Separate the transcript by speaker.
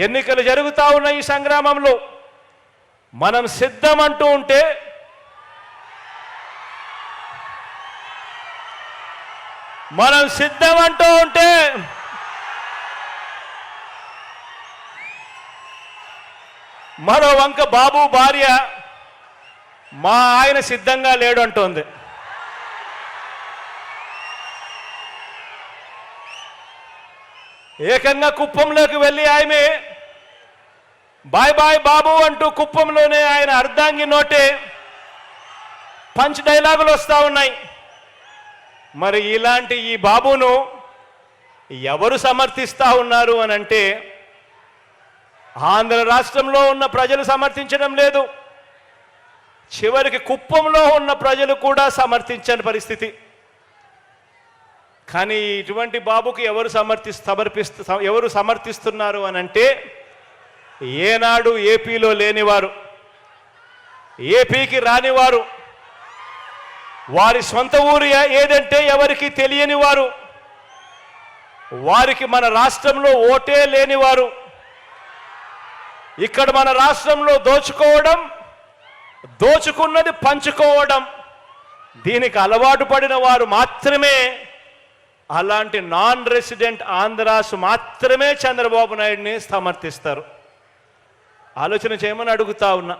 Speaker 1: ఎన్నికలు జరుగుతూ ఉన్న ఈ సంగ్రామంలో మనం సిద్ధమంటూ ఉంటే మరో వంక బాబు భార్య మా ఆయన సిద్ధంగా లేడు అంటోంది. ఏకంగా కుప్పంలోకి వెళ్ళి ఆమె బాయ్ బాయ్ బాబు అంటూ కుప్పంలోనే ఆయన అర్ధాంగి నోటే పంచ్ డైలాగులు వస్తూ ఉన్నాయి. మరి ఇలాంటి ఈ బాబును ఎవరు సమర్థిస్తూ ఉన్నారు అని అంటే ఆంధ్ర రాష్ట్రంలో ఉన్న ప్రజలు సమర్థించడం లేదు, చివరికి కుప్పంలో ఉన్న ప్రజలు కూడా సమర్థించని పరిస్థితి. కానీ ఇటువంటి బాబుకి ఎవరు సమర్థిస్తున్నారు అని అంటే ఏనాడు ఏపీలో లేనివారు, ఏపీకి రానివారు, వారి సొంత ఊరు ఏదంటే ఎవరికి తెలియని వారు, వారికి మన రాష్ట్రంలో ఓటే లేనివారు, ఇక్కడ మన రాష్ట్రంలో దోచుకోవడం, దోచుకున్నది పంచుకోవడం, దీనికి అలవాటు పడిన వారు మాత్రమే, అలాంటి నాన్ రెసిడెంట్ ఆంధ్రాస్ మాత్రమే చంద్రబాబు నాయుడిని సమర్థిస్తారు. ఆలోచన చేయమని అడుగుతా ఉన్నా.